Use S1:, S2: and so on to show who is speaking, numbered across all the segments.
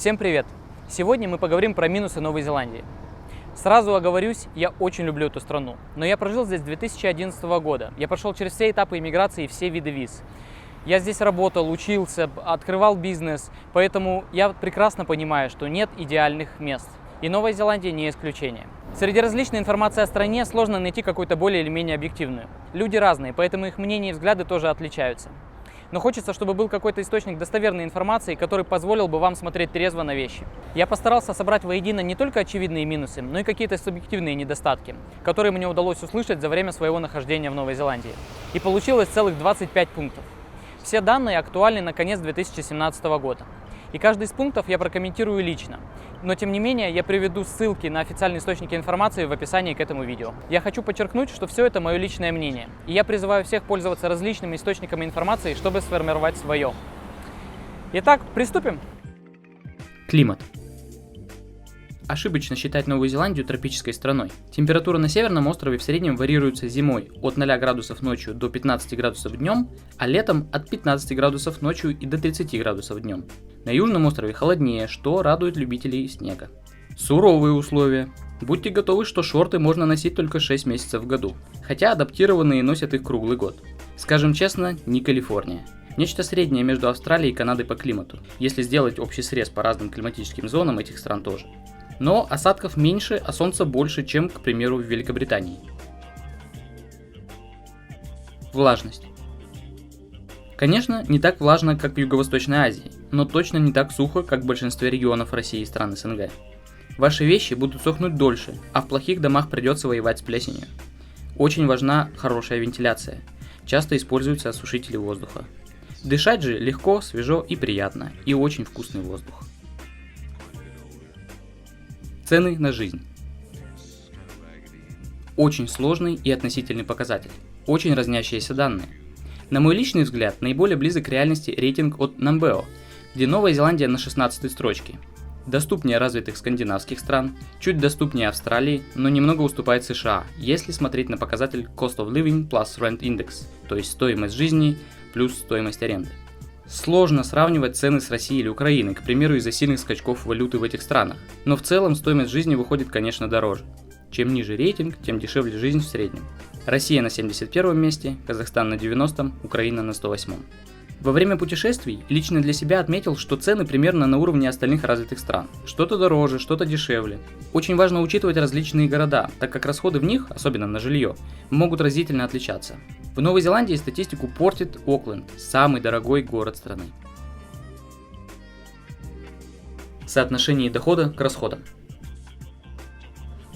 S1: Всем привет! Сегодня мы поговорим про минусы Новой Зеландии. Сразу оговорюсь, я очень люблю эту страну, но я прожил здесь с 2011 года. Я прошел через все этапы иммиграции и все виды виз. Я здесь работал, учился, открывал бизнес, поэтому я прекрасно понимаю, что нет идеальных мест. И Новая Зеландия не исключение. Среди различной информации о стране сложно найти какую-то более или менее объективную. Люди разные, поэтому их мнения и взгляды тоже отличаются. Но хочется, чтобы был какой-то источник достоверной информации, который позволил бы вам смотреть трезво на вещи. Я постарался собрать воедино не только очевидные минусы, но и какие-то субъективные недостатки, которые мне удалось услышать за время своего нахождения в Новой Зеландии. И получилось целых 25 пунктов. Все данные актуальны на конец 2017 года. И каждый из пунктов я прокомментирую лично. Но тем не менее, я приведу ссылки на официальные источники информации в описании к этому видео. Я хочу подчеркнуть, что все это мое личное мнение. И я призываю всех пользоваться различными источниками информации, чтобы сформировать свое. Итак, приступим.
S2: Климат. Ошибочно считать Новую Зеландию тропической страной. Температура на северном острове в среднем варьируется зимой от 0 градусов ночью до 15 градусов днем, а летом от 15 градусов ночью и до 30 градусов днем. На южном острове холоднее, что радует любителей снега. Суровые условия. Будьте готовы, что шорты можно носить только 6 месяцев в году, хотя адаптированные носят их круглый год. Скажем честно, не Калифорния. Нечто среднее между Австралией и Канадой по климату, если сделать общий срез по разным климатическим зонам этих стран тоже. Но осадков меньше, а солнца больше, чем, к примеру, в Великобритании. Влажность. Конечно, не так влажно, как в Юго-Восточной Азии, но точно не так сухо, как в большинстве регионов России и стран СНГ. Ваши вещи будут сохнуть дольше, а в плохих домах придется воевать с плесенью. Очень важна хорошая вентиляция. Часто используются осушители воздуха. Дышать же легко, свежо и приятно, и очень вкусный воздух. Цены на жизнь. Очень сложный и относительный показатель. Очень разнящиеся данные. На мой личный взгляд, наиболее близок к реальности рейтинг от Numbeo, где Новая Зеландия на 16-й строчке. Доступнее развитых скандинавских стран, чуть доступнее Австралии, но немного уступает США, если смотреть на показатель Cost of Living plus Rent Index, то есть стоимость жизни плюс стоимость аренды. Сложно сравнивать цены с Россией или Украиной, к примеру, из-за сильных скачков валюты в этих странах, но в целом стоимость жизни выходит, конечно, дороже. Чем ниже рейтинг, тем дешевле жизнь в среднем. Россия на 71 месте, Казахстан на 90, Украина на 108. Во время путешествий лично для себя отметил, что цены примерно на уровне остальных развитых стран. Что-то дороже, что-то дешевле. Очень важно учитывать различные города, так как расходы в них, особенно на жилье, могут разительно отличаться. В Новой Зеландии статистику портит Окленд, самый дорогой город страны. Соотношение дохода к расходам.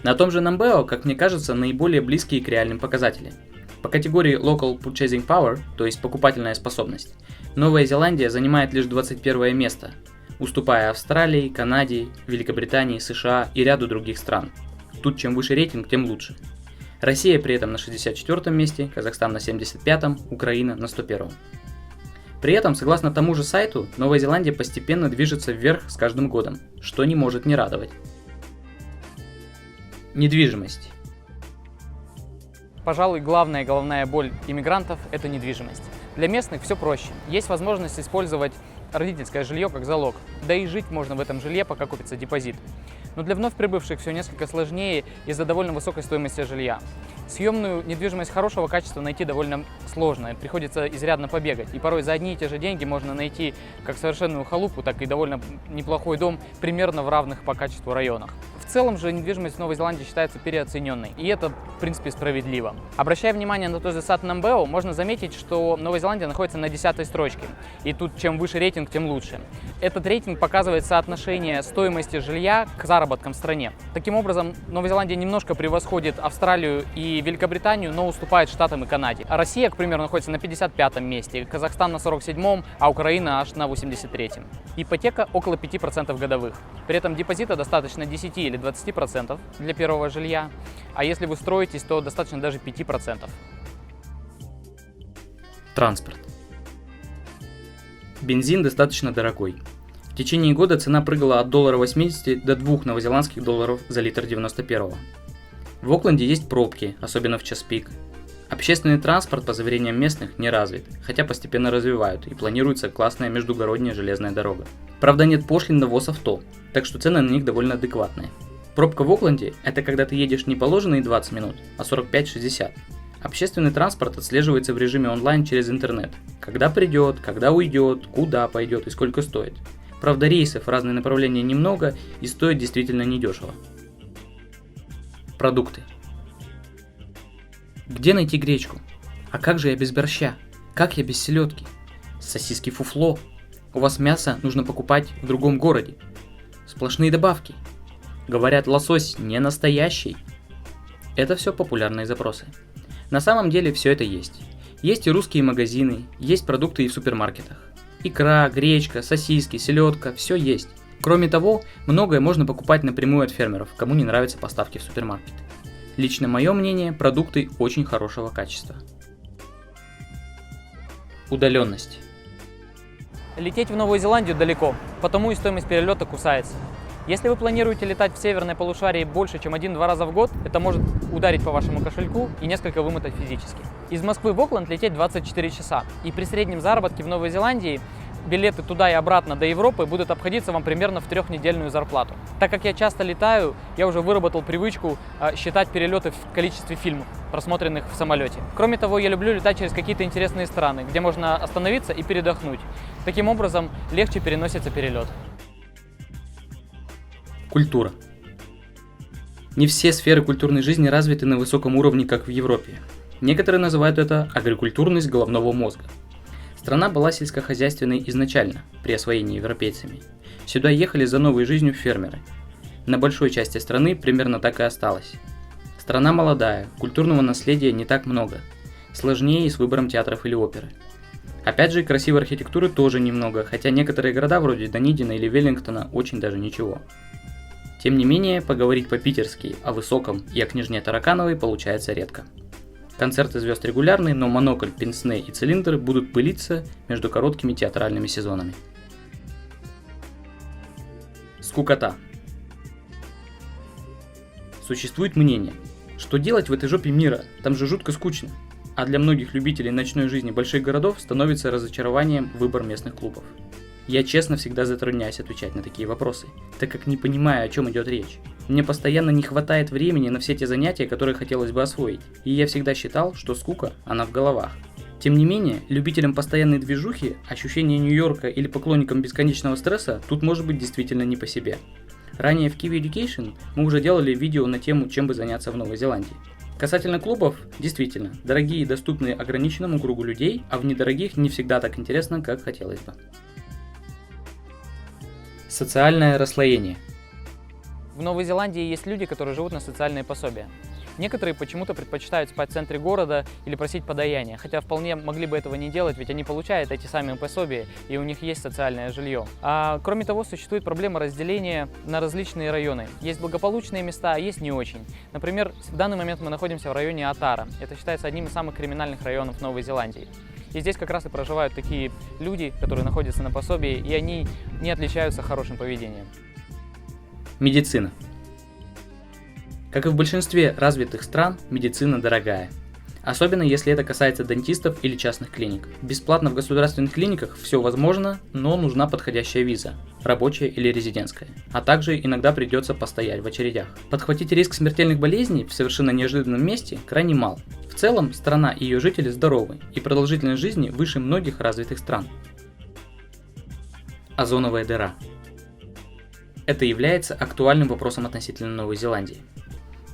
S2: На том же Numbeo, как мне кажется, наиболее близкие к реальным показателям. По категории Local Purchasing Power, то есть покупательная способность, Новая Зеландия занимает лишь 21 место, уступая Австралии, Канаде, Великобритании, США и ряду других стран. Тут чем выше рейтинг, тем лучше. Россия при этом на 64 месте, Казахстан на 75, Украина на 101. При этом, согласно тому же сайту, Новая Зеландия постепенно движется вверх с каждым годом, что не может не радовать. Недвижимость.
S1: Пожалуй, головная боль иммигрантов – это недвижимость. Для местных все проще. Есть возможность использовать родительское жилье как залог. Да и жить можно в этом жилье, пока купится депозит. Но для вновь прибывших все несколько сложнее из-за довольно высокой стоимости жилья. Съемную недвижимость хорошего качества найти довольно сложно, приходится изрядно побегать. И порой за одни и те же деньги можно найти как совершенную халупу, так и довольно неплохой дом примерно в равных по качеству районах. В целом же недвижимость в Новой Зеландии считается переоцененной, и это, в принципе, справедливо. Обращая внимание на тот же сайт Numbeo, можно заметить, что Новая Зеландия находится на 10-й строчке, и тут чем выше рейтинг, тем лучше. Этот рейтинг показывает соотношение стоимости жилья к заработкам в стране. Таким образом, Новая Зеландия немножко превосходит Австралию и Великобританию, но уступает Штатам и Канаде. А Россия, к примеру, находится на 55-м месте, Казахстан на 47-м, а Украина аж на 83-м. Ипотека около 5% годовых. При этом депозита достаточно 10 или 20% для первого жилья, а если вы строитесь, то достаточно даже 5%.
S2: Транспорт. Бензин достаточно дорогой. В течение года цена прыгала от $1.80 до 2 новозеландских долларов за литр 91-го. В Окленде есть пробки, особенно в час пик. Общественный транспорт, по заверениям местных, не развит, хотя постепенно развивают и планируется классная междугородняя железная дорога. Правда, нет пошлин на ввоз авто, так что цены на них довольно адекватные. Пробка в Окленде – это когда ты едешь не положенные 20 минут, а 45-60. Общественный транспорт отслеживается в режиме онлайн через интернет. Когда придет, когда уйдет, куда пойдет и сколько стоит. Правда, рейсов в разные направления немного и стоит действительно недешево. Продукты. Где найти гречку? А как же я без борща? Как я без селедки? Сосиски фуфло. У вас мясо нужно покупать в другом городе. Сплошные добавки. Говорят, лосось не настоящий. Это все популярные запросы. На самом деле все это есть. Есть и русские магазины, есть продукты и в супермаркетах. Икра, гречка, сосиски, селедка, все есть. Кроме того, многое можно покупать напрямую от фермеров, кому не нравятся поставки в супермаркеты. Лично мое мнение, продукты очень хорошего качества. Удаленность.
S1: Лететь в Новую Зеландию далеко, потому и стоимость перелета кусается. Если вы планируете летать в северное полушарие больше, чем 1-2 раза в год, это может ударить по вашему кошельку и несколько вымотать физически. Из Москвы в Окленд лететь 24 часа, и при среднем заработке в Новой Зеландии билеты туда и обратно до Европы будут обходиться вам примерно в 3-недельную зарплату. Так как я часто летаю, я уже выработал привычку считать перелеты в количестве фильмов, просмотренных в самолете. Кроме того, я люблю летать через какие-то интересные страны, где можно остановиться и передохнуть. Таким образом, легче переносится перелет.
S2: Культура. Не все сферы культурной жизни развиты на высоком уровне, как в Европе. Некоторые называют это агрокультурность головного мозга. Страна была сельскохозяйственной изначально, при освоении европейцами. Сюда ехали за новой жизнью фермеры. На большой части страны примерно так и осталось. Страна молодая, культурного наследия не так много. Сложнее и с выбором театров или оперы. Опять же, красивой архитектуры тоже немного, хотя некоторые города вроде Данидина или Веллингтона очень даже ничего. Тем не менее, поговорить по-питерски о высоком и о княжне Таракановой получается редко. Концерты звезд регулярные, но монокль, пенсне и цилиндр будут пылиться между короткими театральными сезонами. Скукота. Существует мнение, что делать в этой жопе мира, там же жутко скучно, а для многих любителей ночной жизни больших городов становится разочарованием выбор местных клубов. Я честно всегда затрудняюсь отвечать на такие вопросы, так как не понимаю, о чем идет речь. Мне постоянно не хватает времени на все те занятия, которые хотелось бы освоить, и я всегда считал, что скука, она в головах. Тем не менее, любителям постоянной движухи, ощущения Нью-Йорка или поклонникам бесконечного стресса тут может быть действительно не по себе. Ранее в Kiwi Education мы уже делали видео на тему, чем бы заняться в Новой Зеландии. Касательно клубов, действительно, дорогие и доступные ограниченному кругу людей, а в недорогих не всегда так интересно, как хотелось бы. Социальное расслоение.
S1: В Новой Зеландии есть люди, которые живут на социальные пособия. Некоторые почему-то предпочитают спать в центре города или просить подаяния, хотя вполне могли бы этого не делать, ведь они получают эти самые пособия, и у них есть социальное жилье. Кроме того, существует проблема разделения на различные районы. Есть благополучные места, а есть не очень. Например, в данный момент мы находимся в районе Атара. Это считается одним из самых криминальных районов Новой Зеландии. И здесь как раз и проживают такие люди, которые находятся на пособии, и они не отличаются хорошим поведением.
S2: Медицина. Как и в большинстве развитых стран, медицина дорогая. Особенно если это касается дантистов или частных клиник. Бесплатно в государственных клиниках все возможно, но нужна подходящая виза, рабочая или резидентская. А также иногда придется постоять в очередях. Подхватить риск смертельных болезней в совершенно неожиданном месте крайне мал. В целом, страна и ее жители здоровы, и продолжительность жизни выше многих развитых стран. Озоновая дыра. Это является актуальным вопросом относительно Новой Зеландии.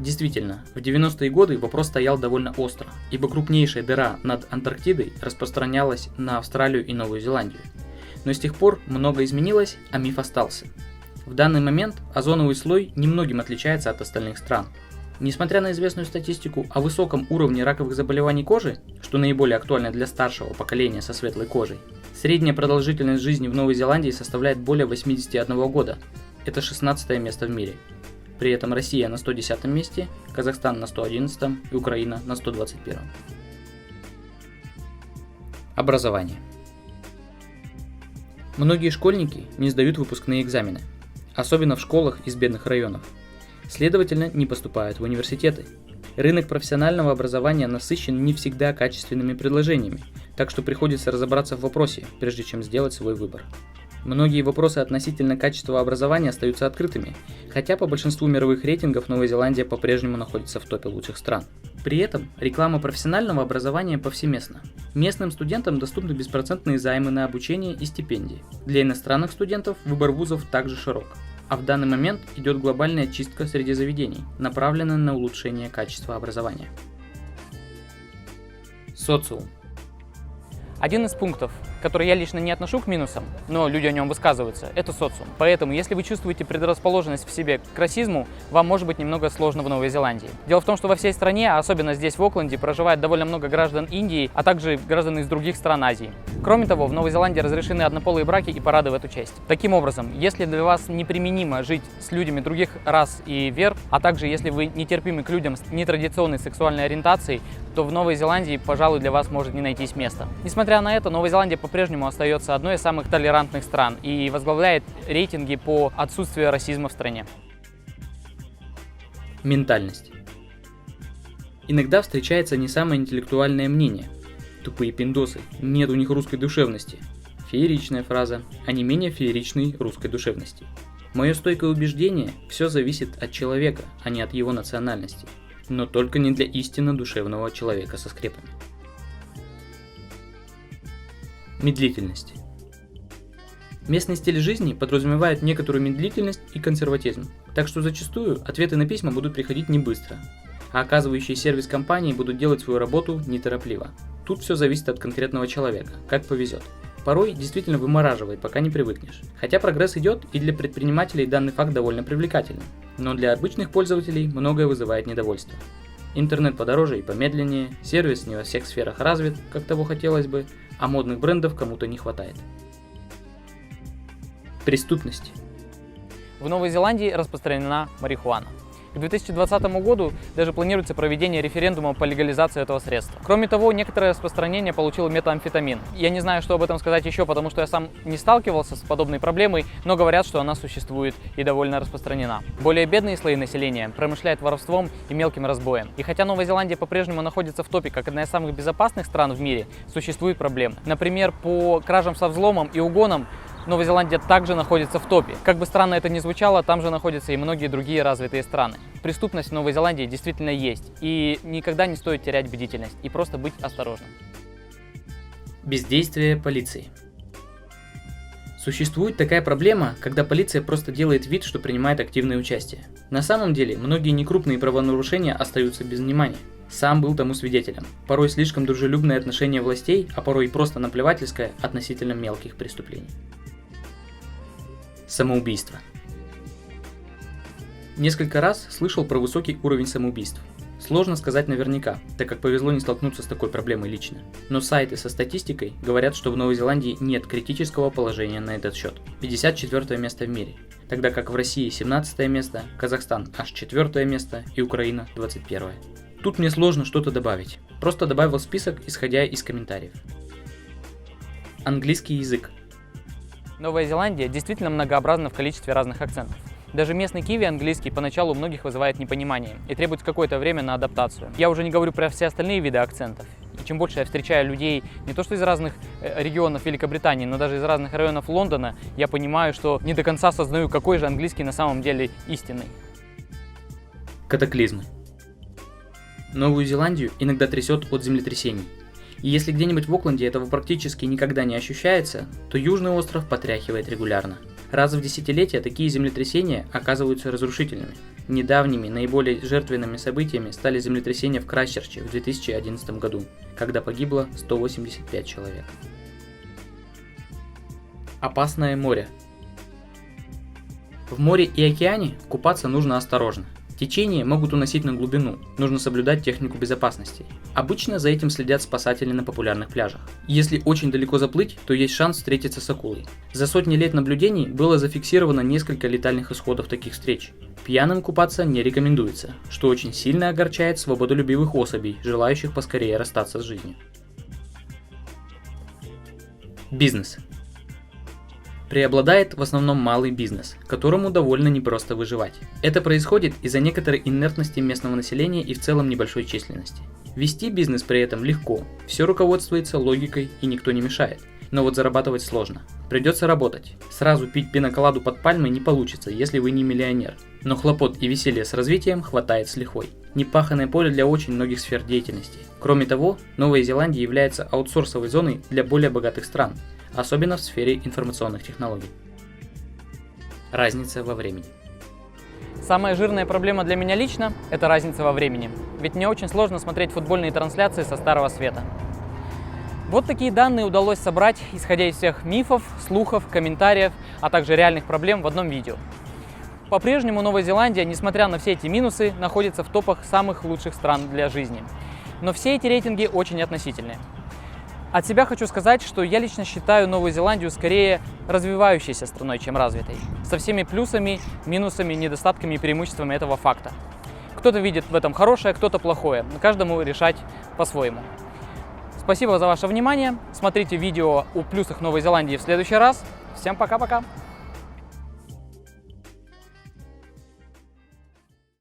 S2: Действительно, в 90-е годы вопрос стоял довольно остро, ибо крупнейшая дыра над Антарктидой распространялась на Австралию и Новую Зеландию. Но с тех пор многое изменилось, а миф остался. В данный момент озоновый слой немногим отличается от остальных стран. Несмотря на известную статистику о высоком уровне раковых заболеваний кожи, что наиболее актуально для старшего поколения со светлой кожей, средняя продолжительность жизни в Новой Зеландии составляет более 81 года. Это 16 место в мире. При этом Россия на 110 месте, Казахстан на 111 и Украина на 121. Образование. Многие школьники не сдают выпускные экзамены, особенно в школах из бедных районов. Следовательно, не поступают в университеты. Рынок профессионального образования насыщен не всегда качественными предложениями, так что приходится разобраться в вопросе, прежде чем сделать свой выбор. Многие вопросы относительно качества образования остаются открытыми, хотя по большинству мировых рейтингов Новая Зеландия по-прежнему находится в топе лучших стран. При этом реклама профессионального образования повсеместна. Местным студентам доступны беспроцентные займы на обучение и стипендии. Для иностранных студентов выбор вузов также широк. А в данный момент идет глобальная чистка среди заведений, направленная на улучшение качества образования. Социум.
S1: Один из пунктов, который я лично не отношу к минусам, но люди о нем высказываются, это социум. Поэтому, если вы чувствуете предрасположенность в себе к расизму, вам может быть немного сложно в Новой Зеландии. Дело в том, что во всей стране, а особенно здесь в Окленде, проживает довольно много граждан Индии, а также граждан из других стран Азии. Кроме того, в Новой Зеландии разрешены однополые браки и парады в эту честь. Таким образом, если для вас неприменимо жить с людьми других рас и вер, а также если вы нетерпимы к людям с нетрадиционной сексуальной ориентацией, то в Новой Зеландии, пожалуй, для вас может не найтись места. Несмотря на это, Новая Зеландия по-прежнему остается одной из самых толерантных стран и возглавляет рейтинги по отсутствию расизма в стране.
S2: Ментальность. Иногда встречается не самое интеллектуальное мнение. Тупые пиндосы, нет у них русской душевности. Фееричная фраза, а не менее фееричной русской душевности. Мое стойкое убеждение – все зависит от человека, а не от его национальности. Но только не для истинно душевного человека со скрепами. Медлительность. Местный стиль жизни подразумевает некоторую медлительность и консерватизм, так что зачастую ответы на письма будут приходить не быстро, а оказывающие сервис компании будут делать свою работу неторопливо. Тут все зависит от конкретного человека, как повезет. Порой действительно вымораживает, пока не привыкнешь. Хотя прогресс идет, и для предпринимателей данный факт довольно привлекательный, но для обычных пользователей многое вызывает недовольство. Интернет подороже и помедленнее, сервис не во всех сферах развит, как того хотелось бы, а модных брендов кому-то не хватает. Преступность.
S1: В Новой Зеландии распространена марихуана. К 2020 году даже планируется проведение референдума по легализации этого средства. Кроме того, некоторое распространение получил метамфетамин. Я не знаю, что об этом сказать еще, потому что я сам не сталкивался с подобной проблемой, но говорят, что она существует и довольно распространена. Более бедные слои населения промышляют воровством и мелким разбоем. И хотя Новая Зеландия по-прежнему находится в топе как одна из самых безопасных стран в мире, существуют проблемы. Например, по кражам со взломом и угонам Новая Зеландия также находится в топе. Как бы странно это ни звучало, там же находятся и многие другие развитые страны. Преступность в Новой Зеландии действительно есть, и никогда не стоит терять бдительность и просто быть осторожным.
S2: Бездействие полиции. Существует такая проблема, когда полиция просто делает вид, что принимает активное участие. На самом деле, многие некрупные правонарушения остаются без внимания. Сам был тому свидетелем. Порой слишком дружелюбное отношение властей, а порой и просто наплевательское относительно мелких преступлений. Самоубийство. Несколько раз слышал про высокий уровень самоубийств. Сложно сказать наверняка, так как повезло не столкнуться с такой проблемой лично. Но сайты со статистикой говорят, что в Новой Зеландии нет критического положения на этот счет. 54 место в мире. Тогда как в России 17 место, Казахстан аж 4 место и Украина 21. Тут мне сложно что-то добавить. Просто добавил список, исходя из комментариев. Английский язык.
S1: Новая Зеландия действительно многообразна в количестве разных акцентов. Даже местный киви английский поначалу у многих вызывает непонимание и требует какое-то время на адаптацию. Я уже не говорю про все остальные виды акцентов. И чем больше я встречаю людей не то что из разных регионов Великобритании, но даже из разных районов Лондона, я понимаю, что не до конца осознаю, какой же английский на самом деле истинный.
S2: Катаклизмы. Новую Зеландию иногда трясет от землетрясений. И если где-нибудь в Окленде этого практически никогда не ощущается, то Южный остров потряхивает регулярно. Раз в десятилетие такие землетрясения оказываются разрушительными. Недавними, наиболее жертвенными событиями стали землетрясения в Крайстчерче в 2011 году, когда погибло 185 человек. Опасное море. В море и океане купаться нужно осторожно. Течения могут уносить на глубину, нужно соблюдать технику безопасности. Обычно за этим следят спасатели на популярных пляжах. Если очень далеко заплыть, то есть шанс встретиться с акулой. За сотни лет наблюдений было зафиксировано несколько летальных исходов таких встреч. Пьяным купаться не рекомендуется, что очень сильно огорчает свободолюбивых особей, желающих поскорее расстаться с жизнью. Бизнес. Преобладает в основном малый бизнес, которому довольно непросто выживать. Это происходит из-за некоторой инертности местного населения и в целом небольшой численности. Вести бизнес при этом легко, все руководствуется логикой и никто не мешает. Но вот зарабатывать сложно. Придется работать. Сразу пить пиноколаду под пальмой не получится, если вы не миллионер. Но хлопот и веселья с развитием хватает с лихвой. Непаханное поле для очень многих сфер деятельности. Кроме того, Новая Зеландия является аутсорсовой зоной для более богатых стран, особенно в сфере информационных технологий. Разница во времени.
S1: Самая жирная проблема для меня лично – это разница во времени. Ведь мне очень сложно смотреть футбольные трансляции со Старого Света. Вот такие данные удалось собрать, исходя из всех мифов, слухов, комментариев, а также реальных проблем в одном видео. По-прежнему Новая Зеландия, несмотря на все эти минусы, находится в топах самых лучших стран для жизни. Но все эти рейтинги очень относительные. От себя хочу сказать, что я лично считаю Новую Зеландию скорее развивающейся страной, чем развитой. Со всеми плюсами, минусами, недостатками и преимуществами этого факта. Кто-то видит в этом хорошее, кто-то плохое. Каждому решать по-своему. Спасибо за ваше внимание. Смотрите видео о плюсах Новой Зеландии в следующий раз. Всем пока-пока!